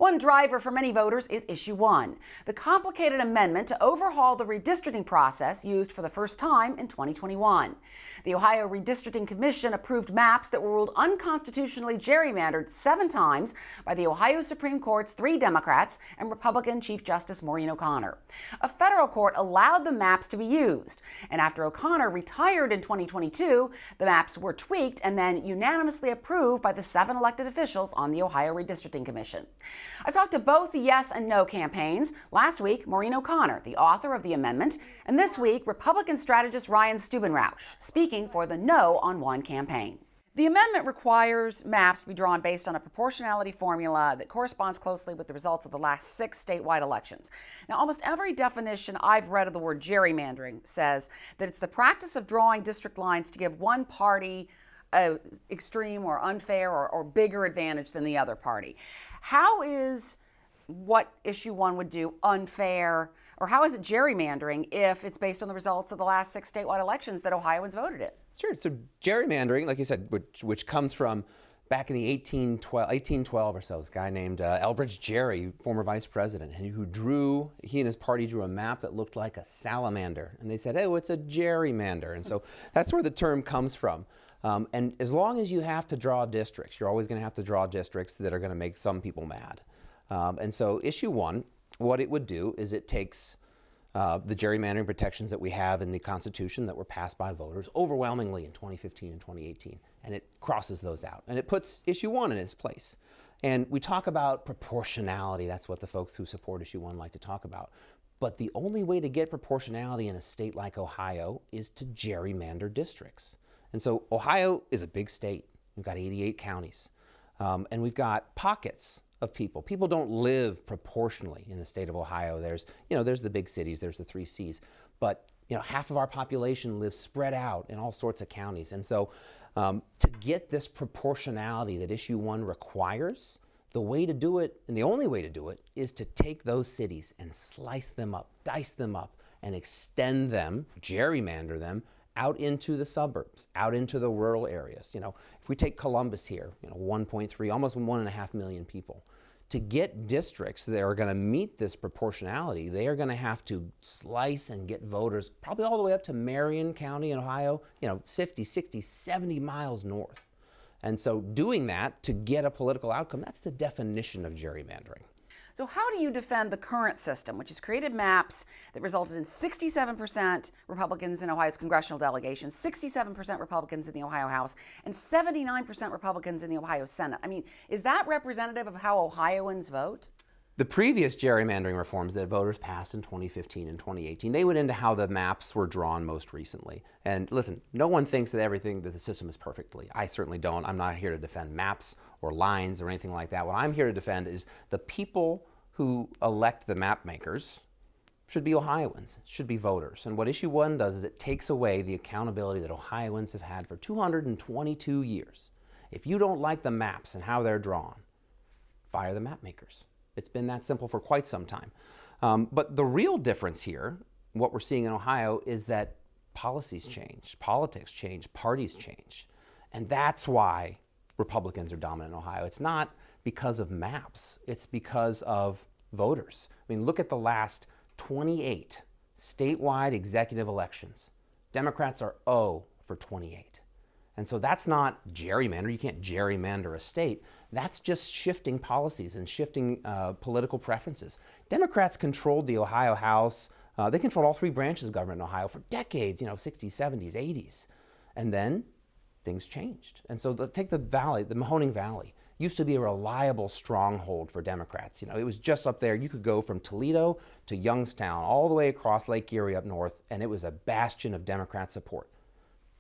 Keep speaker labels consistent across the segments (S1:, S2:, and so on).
S1: One driver for many voters is Issue 1, the complicated amendment to overhaul the redistricting process used for the first time in 2021. The Ohio Redistricting Commission approved maps that were ruled unconstitutionally gerrymandered 7 times by the Ohio Supreme Court's 3 Democrats and Republican Chief Justice Maureen O'Connor. A federal court allowed the maps to be used, and after O'Connor retired in 2022, the maps were tweaked and then unanimously approved by the 7 elected officials on the Ohio Redistricting Commission. I've talked to both the yes and no campaigns. Last week, Maureen O'Connor, the author of the amendment, and this week, Republican strategist Ryan Stubenrauch, speaking for the No on One campaign. The amendment requires maps to be drawn based on a proportionality formula that corresponds closely with the results of the last 6 statewide elections. Now, almost every definition I've read of the word gerrymandering says that it's the practice of drawing district lines to give one party an extreme or unfair or bigger advantage than the other party. How is what Issue 1 would do unfair, or how is it gerrymandering if it's based on the results of the last 6 statewide elections that Ohioans voted in?
S2: Sure. So gerrymandering, like you said, which comes from back in the 1812 or so, this guy named Elbridge Gerry, former vice president, and he and his party drew a map that looked like a salamander. And they said, oh, it's a gerrymander. And so that's where the term comes from. And as long as you have to draw districts, you're always going to have to draw districts that are going to make some people mad. And so Issue 1, what it would do is it takes the gerrymandering protections that we have in the Constitution that were passed by voters overwhelmingly in 2015 and 2018, and it crosses those out. And it puts Issue 1 in its place. And we talk about proportionality. That's what the folks who support Issue 1 like to talk about. But the only way to get proportionality in a state like Ohio is to gerrymander districts. And so Ohio is a big state. We've got 88 counties. And we've got pockets of people. People don't live proportionally in the state of Ohio. There's the big cities, there's the 3 Cs. But, half of our population lives spread out in all sorts of counties. And so to get this proportionality that Issue 1 requires, the way to do it, and the only way to do it, is to take those cities and slice them up, dice them up, and extend them, gerrymander them, out into the suburbs, out into the rural areas. If we take Columbus here, 1.3, almost 1.5 million people. To get districts that are going to meet this proportionality, they are going to have to slice and get voters probably all the way up to Marion County in Ohio, 50, 60, 70 miles north. And so doing that to get a political outcome, that's the definition of gerrymandering.
S1: So how do you defend the current system, which has created maps that resulted in 67% Republicans in Ohio's congressional delegation, 67% Republicans in the Ohio House, and 79% Republicans in the Ohio Senate? I mean, is that representative of how Ohioans vote?
S2: The previous gerrymandering reforms that voters passed in 2015 and 2018, they went into how the maps were drawn most recently. And listen, no one thinks that the system is perfectly. I certainly don't. I'm not here to defend maps or lines or anything like that. What I'm here to defend is the people who elect the map makers should be Ohioans, should be voters. And what Issue 1 does is it takes away the accountability that Ohioans have had for 222 years. If you don't like the maps and how they're drawn, fire the map makers. It's been that simple for quite some time. But the real difference here, what we're seeing in Ohio, is that policies change, politics change, parties change. And that's why Republicans are dominant in Ohio. It's not because of maps, it's because of voters. I mean, look at the last 28 statewide executive elections. Democrats are 0 for 28. And so that's not gerrymander. You can't gerrymander a state. That's just shifting policies and shifting political preferences. Democrats controlled the Ohio House. They controlled all 3 branches of government in Ohio for decades, 60s, 70s, 80s. And then things changed. And so take the valley, the Mahoning Valley. Used to be a reliable stronghold for Democrats. It was just up there. You could go from Toledo to Youngstown, all the way across Lake Erie up north, and it was a bastion of Democrat support.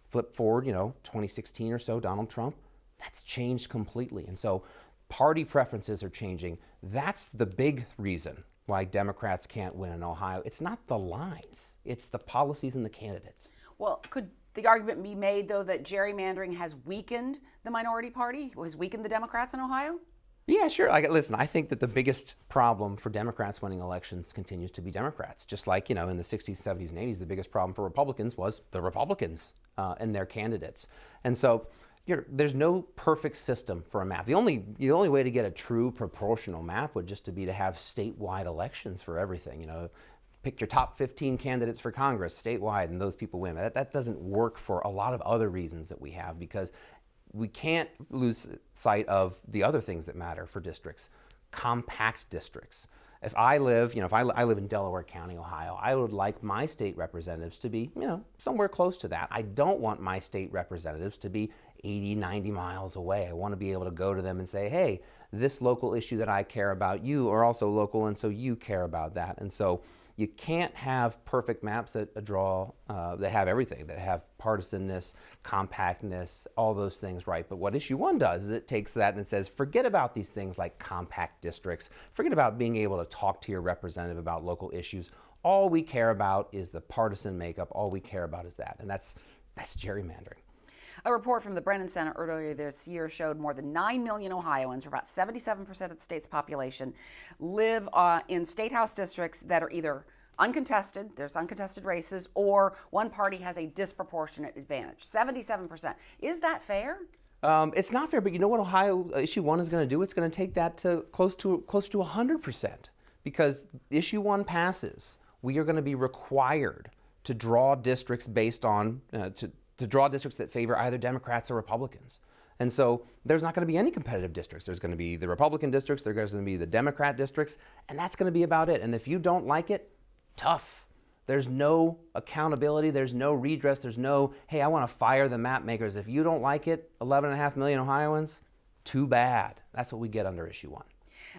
S2: Flip forward, 2016 or so, Donald Trump, that's changed completely. And so party preferences are changing. That's the big reason why Democrats can't win in Ohio. It's not the lines, it's the policies and the candidates.
S1: Well, could the argument be made, though, that gerrymandering has weakened the minority party, has weakened the Democrats in Ohio?
S2: Yeah, sure. Listen, I think that the biggest problem for Democrats winning elections continues to be Democrats. Just like, in the 60s, 70s, and 80s, the biggest problem for Republicans was the Republicans and their candidates. And so there's no perfect system for a map. The only way to get a true proportional map would just to be to have statewide elections for everything. You know, pick your top 15 candidates for Congress statewide, and those people win. That doesn't work for a lot of other reasons that we have, because we can't lose sight of the other things that matter for districts. Compact districts. If I live in Delaware County, Ohio, I would like my state representatives to be, somewhere close to that. I don't want my state representatives to be 80, 90 miles away. I want to be able to go to them and say, hey, this local issue that I care about, you are also local, and so you care about that. And so you can't have perfect maps that that have everything, that have partisanness, compactness, all those things right. But what issue 1 does is it takes that and it says, forget about these things like compact districts. Forget about being able to talk to your representative about local issues. All we care about is the partisan makeup. All we care about is that. And that's gerrymandering.
S1: A report from the Brennan Center earlier this year showed more than 9 million Ohioans, or about 77% of the state's population, live in state house districts that are either uncontested, there's uncontested races, or one party has a disproportionate advantage. 77%. Is that fair?
S2: It's not fair, but you know what Ohio issue 1 is going to do? It's going to take that to close to 100%, because issue 1 passes. We are going to be required to draw districts based on to draw districts that favor either Democrats or Republicans. And so there's not going to be any competitive districts. There's going to be the Republican districts, there's going to be the Democrat districts, and that's going to be about it. And if you don't like it, tough. There's no accountability, there's no redress, there's no, hey, I want to fire the map makers. If you don't like it, 11.5 million Ohioans, too bad. That's what we get under issue 1.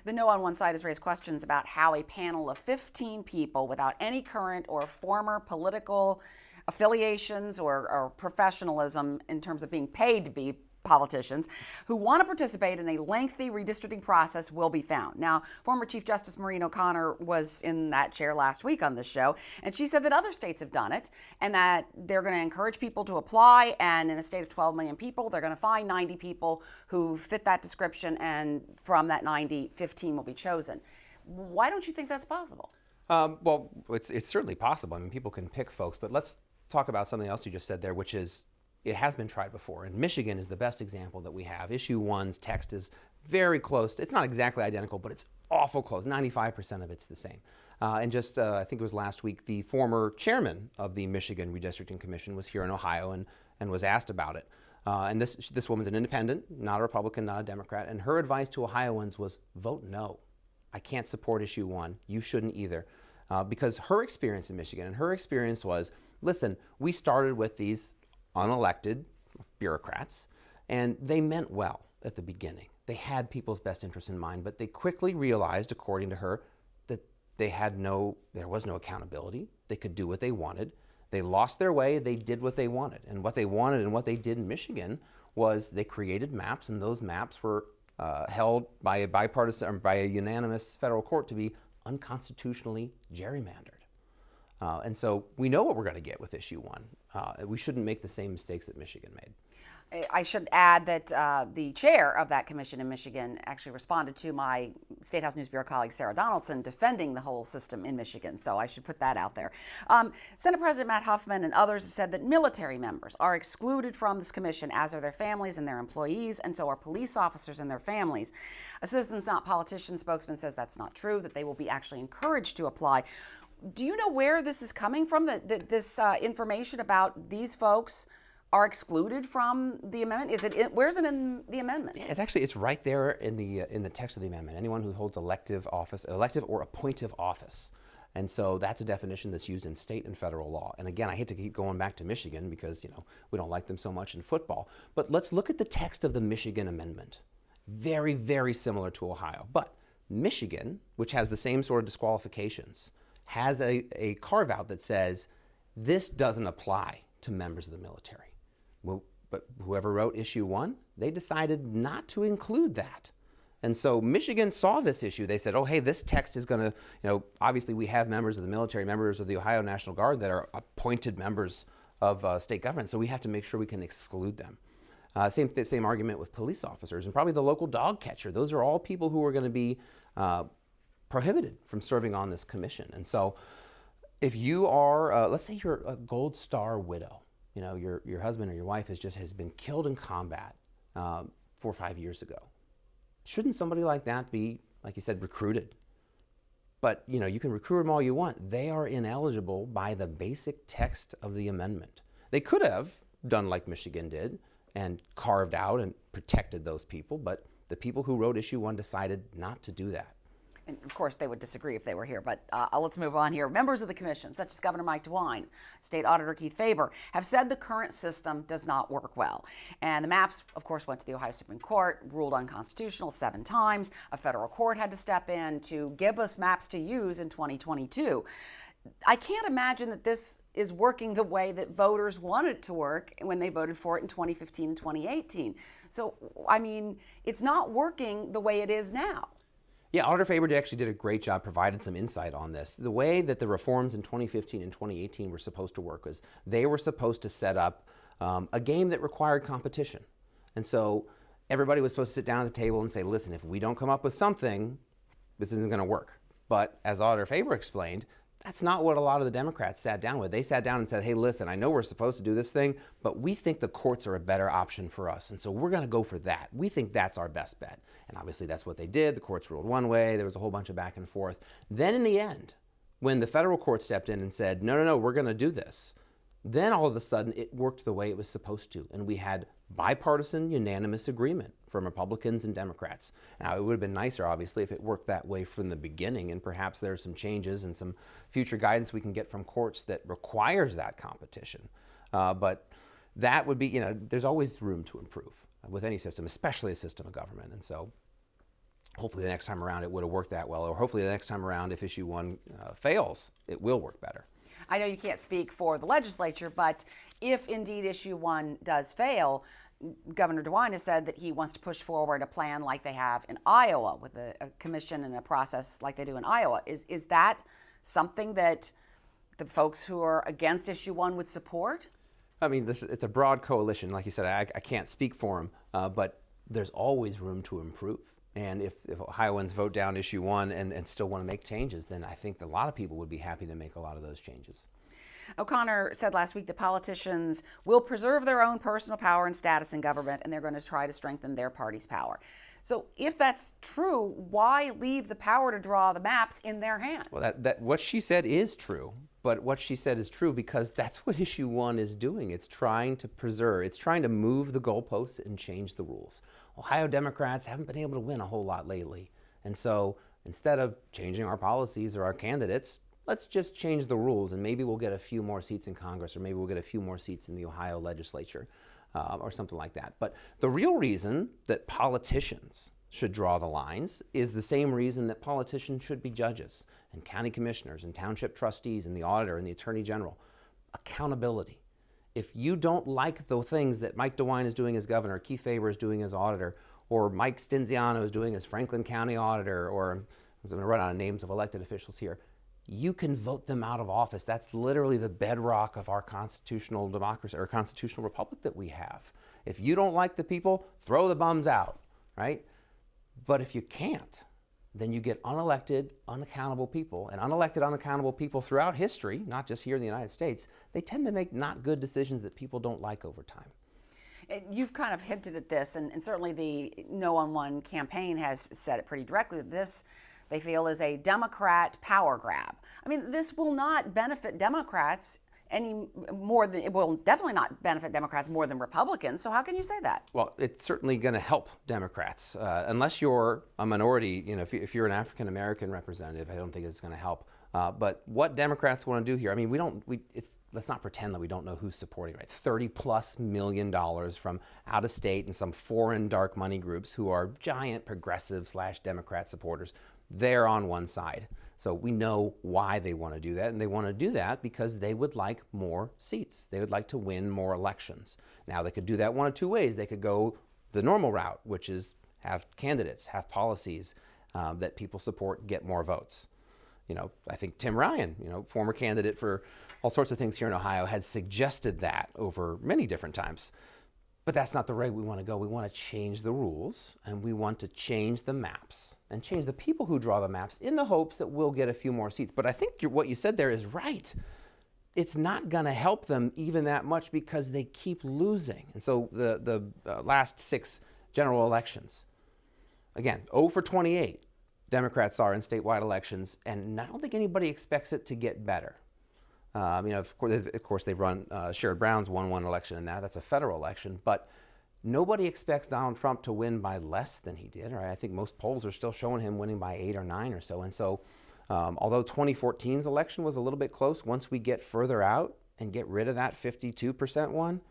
S1: The No on one side has raised questions about how a panel of 15 people without any current or former political affiliations or professionalism in terms of being paid to be politicians who want to participate in a lengthy redistricting process will be found. Now, former Chief Justice Maureen O'Connor was in that chair last week on this show, and she said that other states have done it and that they're going to encourage people to apply, and in a state of 12 million people, they're going to find 90 people who fit that description, and from that 90, 15 will be chosen. Why don't you think that's possible?
S2: Well, it's certainly possible. I mean, people can pick folks, but let's talk about something else you just said there, which is it has been tried before. And Michigan is the best example that we have. Issue 1's text is very close. It's not exactly identical, but it's awful close. 95% of it's the same. And just, I think it was last week, the former chairman of the Michigan Redistricting Commission was here in Ohio and was asked about it. And this woman's an independent, not a Republican, not a Democrat. And her advice to Ohioans was vote no. I can't support issue 1. You shouldn't either. Because her experience in Michigan, and her experience was, listen, we started with these unelected bureaucrats, and they meant well at the beginning. They had people's best interests in mind, but they quickly realized, according to her, that there was no accountability. They could do what they wanted. They lost their way. They did what they wanted. And what they wanted and what they did in Michigan was they created maps, and those maps were held by a bipartisan, or by a unanimous federal court to be unconstitutionally gerrymandered. And so we know what we're going to get with issue 1. We shouldn't make the same mistakes that Michigan made.
S1: I should add that the chair of that commission in Michigan actually responded to my State House News Bureau colleague Sarah Donaldson defending the whole system in Michigan, so I should put that out there. Senate President Matt Huffman and others have said that military members are excluded from this commission, as are their families and their employees, and so are police officers and their families. A Citizens Not Politicians spokesman says that's not true, that they will be actually encouraged to apply. Do you know where this is coming from, this information about these folks are excluded from the amendment? Where's it in the amendment?
S2: Yeah, it's right there in the text of the amendment. Anyone who holds elective or appointive office. And so that's a definition that's used in state and federal law. And again, I hate to keep going back to Michigan because, we don't like them so much in football. But let's look at the text of the Michigan amendment. Very, very similar to Ohio. But Michigan, which has the same sort of disqualifications, has a carve-out that says this doesn't apply to members of the military. Well, but whoever wrote issue 1, they decided not to include that. And so Michigan saw this issue. They said, oh, hey, this text is going to, obviously we have members of the military, members of the Ohio National Guard that are appointed members of state government, so we have to make sure we can exclude them. Same argument with police officers and probably the local dog catcher. Those are all people who are going to be prohibited from serving on this commission. And so if you are, let's say you're a Gold Star widow, your husband or your wife has been killed in combat 4 or 5 years ago. Shouldn't somebody like that be, like you said, recruited? But you can recruit them all you want. They are ineligible by the basic text of the amendment. They could have done like Michigan did and carved out and protected those people, but the people who wrote issue 1 decided not to do that.
S1: And of course, they would disagree if they were here, but let's move on here. Members of the commission, such as Governor Mike DeWine, State Auditor Keith Faber, have said the current system does not work well. And the maps, of course, went to the Ohio Supreme Court, ruled unconstitutional 7 times. A federal court had to step in to give us maps to use in 2022. I can't imagine that this is working the way that voters wanted it to work when they voted for it in 2015 and 2018. So, it's not working the way it is now.
S2: Yeah, Auditor Faber actually did a great job providing some insight on this. The way that the reforms in 2015 and 2018 were supposed to work was they were supposed to set up a game that required competition. And so everybody was supposed to sit down at the table and say, listen, if we don't come up with something, this isn't going to work. But as Auditor Faber explained, that's not what a lot of the Democrats sat down with. They sat down and said, hey, listen, I know we're supposed to do this thing, but we think the courts are a better option for us. And so we're going to go for that. We think that's our best bet. And obviously that's what they did. The courts ruled one way. There was a whole bunch of back and forth. Then in the end, when the federal court stepped in and said, no, we're going to do this, then all of a sudden it worked the way it was supposed to. And we had bipartisan, unanimous agreement from Republicans and Democrats. Now, it would have been nicer, obviously, if it worked that way from the beginning, and perhaps there are some changes and some future guidance we can get from courts that requires that competition. But that would be, there's always room to improve with any system, especially a system of government. And so hopefully the next time around it would have worked that well, or hopefully the next time around, if issue 1 fails, it will work better.
S1: I know you can't speak for the legislature, but if indeed issue 1 does fail, Governor DeWine has said that he wants to push forward a plan like they have in Iowa with a commission and a process like they do in Iowa. Is that something that the folks who are against issue 1 would support?
S2: It's a broad coalition. Like you said, I can't speak for them, but there's always room to improve. And if Ohioans vote down issue 1 and still want to make changes, then I think a lot of people would be happy to make a lot of those changes.
S1: O'Connor said last week that politicians will preserve their own personal power and status in government, and they're going to try to strengthen their party's power. So if that's true, why leave the power to draw the maps in their hands?
S2: Well, that what she said is true, but what she said is true because that's what issue 1 is doing. It's trying to preserve, it's trying to move the goalposts and change the rules. Ohio Democrats haven't been able to win a whole lot lately. And so instead of changing our policies or our candidates, let's just change the rules and maybe we'll get a few more seats in Congress, or maybe we'll get a few more seats in the Ohio legislature or something like that. But the real reason that politicians should draw the lines is the same reason that politicians should be judges and county commissioners and township trustees and the auditor and the attorney general. Accountability. If you don't like the things that Mike DeWine is doing as governor, Keith Faber is doing as auditor, or Mike Stinziano is doing as Franklin County auditor, or I'm going to run out of names of elected officials here, you can vote them out of office. That's literally the bedrock of our constitutional democracy or constitutional republic that we have. If you don't like the people, throw the bums out, right? But if you can't, then you get unelected, unaccountable people. And unelected, unaccountable people throughout history, not just here in the United States, they tend to make not good decisions that people don't like over time.
S1: You've kind of hinted at this, and certainly the No on One campaign has said it pretty directly. This, they feel, is a Democrat power grab. This will not benefit Democrats any more than, it will definitely not benefit Democrats more than Republicans. So how can you say that?
S2: Well, it's certainly going to help Democrats. Unless you're a minority, if you're an African American representative, I don't think it's going to help. But what Democrats want to do here, let's not pretend that we don't know who's supporting, right? $30+ million from out of state and some foreign dark money groups who are giant progressive / Democrat supporters. They're on one side. So we know why they want to do that, and they want to do that because they would like more seats. They would like to win more elections. Now, they could do that one of two ways. They could go the normal route, which is have candidates, have policies that people support, get more votes. I think Tim Ryan, former candidate for all sorts of things here in Ohio, had suggested that over many different times. But that's not the way we want to go. We want to change the rules, and we want to change the maps and change the people who draw the maps in the hopes that we'll get a few more seats. But I think what you said there is right. it's not going to help them even that much because they keep losing. And so the last 6 general elections, again, 0 for 28, Democrats are in statewide elections, and I don't think anybody expects it to get better. Of course, they've run, Sherrod Brown's won one election in that. That's a federal election. But nobody expects Donald Trump to win by less than he did. Right? I think most polls are still showing him winning by 8 or 9 or so. And so although 2014's election was a little bit close, once we get further out and get rid of that 52% one,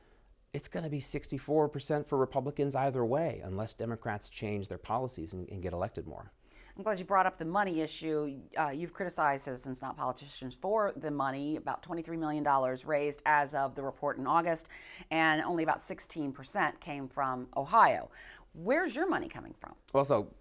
S2: it's going to be 64% for Republicans either way, unless Democrats change their policies and get elected more.
S1: I'm glad you brought up the money issue. You've criticized citizens, not politicians, for the money, about $23 million raised as of the report in August, and only about 16% came from Ohio. Where's your money coming from?
S2: Well, so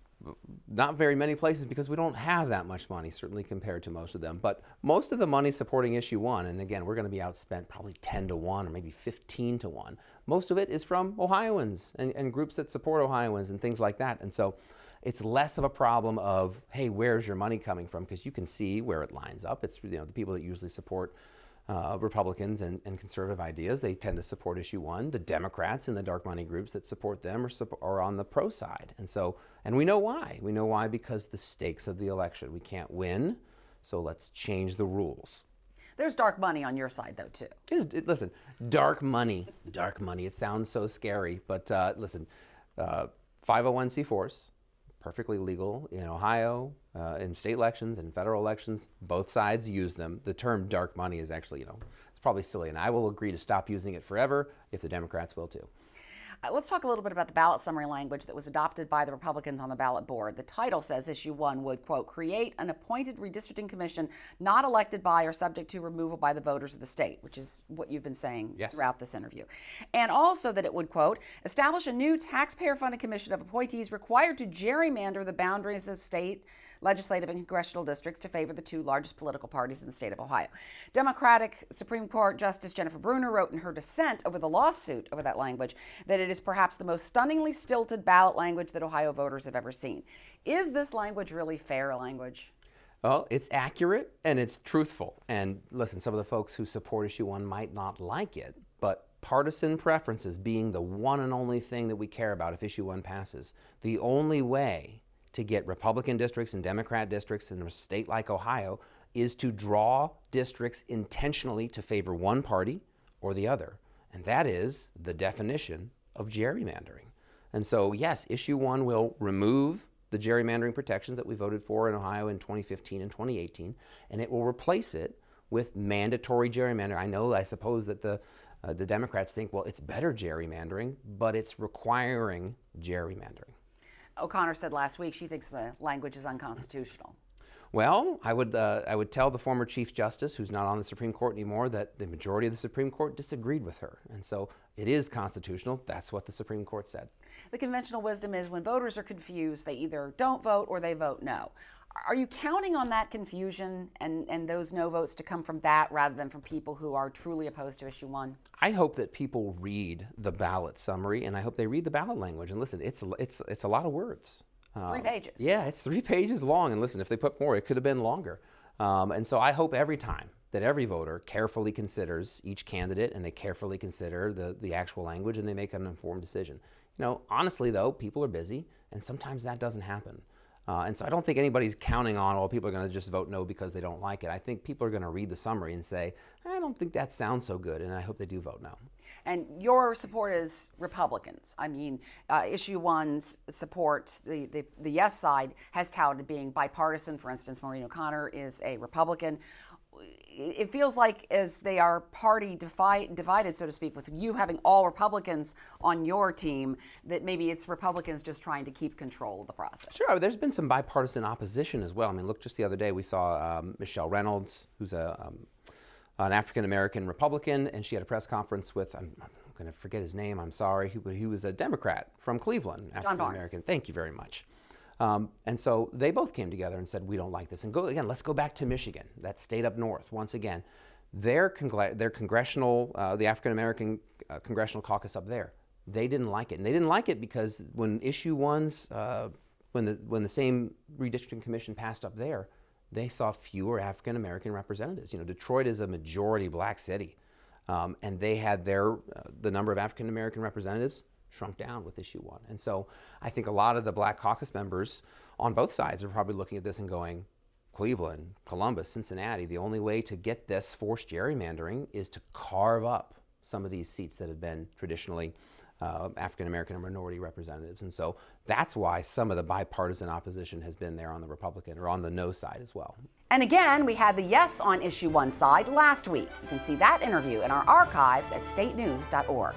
S2: not very many places because we don't have that much money, certainly compared to most of them. But most of the money supporting issue 1, and again, we're going to be outspent probably 10 to 1 or maybe 15 to 1. Most of it is from Ohioans and groups that support Ohioans and things like that. And so it's less of a problem of, hey, where's your money coming from? Because you can see where it lines up. It's the people that usually support Republicans and conservative ideas. They tend to support issue 1. The Democrats and the dark money groups that support them are on the pro side. And we know why. We know why because the stakes of the election. We can't win, so let's change the rules.
S1: There's dark money on your side, though, too.
S2: Listen, dark money. It sounds so scary, but listen, 501c4s, perfectly legal in Ohio, in state elections and federal elections. Both sides use them. The term dark money is actually, it's probably silly, and I will agree to stop using it forever if the Democrats will too.
S1: Let's talk a little bit about the ballot summary language that was adopted by the Republicans on the ballot board. The title says issue 1 would, quote, create an appointed redistricting commission not elected by or subject to removal by the voters of the state, which is what you've been saying throughout this interview. And also that it would, quote, establish a new taxpayer-funded commission of appointees required to gerrymander the boundaries of state legislative and congressional districts to favor the 2 largest political parties in the state of Ohio. Democratic Supreme Court Justice Jennifer Brunner wrote in her dissent over the lawsuit over that language that it is perhaps the most stunningly stilted ballot language that Ohio voters have ever seen. Is this language really fair language?
S2: Well, it's accurate and it's truthful. And listen, some of the folks who support issue 1 might not like it, but partisan preferences being the one and only thing that we care about if issue 1 passes, the only way to get Republican districts and Democrat districts in a state like Ohio is to draw districts intentionally to favor one party or the other. And that is the definition of gerrymandering. And so, yes, issue 1 will remove the gerrymandering protections that we voted for in Ohio in 2015 and 2018, and it will replace it with mandatory gerrymandering. I suppose that the Democrats think, well, it's better gerrymandering, but it's requiring gerrymandering.
S1: O'Connor said last week she thinks the language is unconstitutional.
S2: Well, I would tell the former Chief Justice, who's not on the Supreme Court anymore, that the majority of the Supreme Court disagreed with her. And so it is constitutional. That's what the Supreme Court said.
S1: The conventional wisdom is when voters are confused, they either don't vote or they vote no. Are you counting on that confusion and those no votes to come from that rather than from people who are truly opposed to issue 1?
S2: I hope that people read the ballot summary, and I hope they read the ballot language. And listen, it's a lot of words.
S1: It's 3 pages.
S2: Yeah, it's 3 pages long. And listen, if they put more, it could have been longer. And so I hope every time that every voter carefully considers each candidate and they carefully consider the actual language and they make an informed decision. Honestly, though, people are busy, and sometimes that doesn't happen. And so I don't think anybody's counting on, people are going to just vote no because they don't like it. I think people are going to read the summary and say, I don't think that sounds so good, and I hope they do vote no.
S1: And your support is Republicans. I mean, issue 1's support, the yes side, has touted being bipartisan. For instance, Maureen O'Connor is a Republican. It feels like as they are party divided, so to speak, with you having all Republicans on your team, that maybe it's Republicans just trying to keep control of the process.
S2: Sure, there's been some bipartisan opposition as well. I mean, look, just the other day we saw Michelle Reynolds, who's an African-American Republican, and she had a press conference with, I'm going to forget his name, I'm sorry, he was a Democrat from Cleveland, African-American. Thank you very much. And so they both came together and said, we don't like this. And let's go back to Michigan, that state up north. Once again, their congressional, the African-American congressional caucus up there, they didn't like it. And they didn't like it because when issue 1's, when the same redistricting commission passed up there, they saw fewer African American representatives. Detroit is a majority black city, and they had the number of African American representatives shrunk down with issue 1. And so I think a lot of the Black Caucus members on both sides are probably looking at this and going, Cleveland, Columbus, Cincinnati, the only way to get this forced gerrymandering is to carve up some of these seats that have been traditionally African American and minority representatives. And so that's why some of the bipartisan opposition has been there on the Republican or on the no side as well.
S1: And again, we had the yes on issue 1 side last week. You can see that interview in our archives at statenews.org.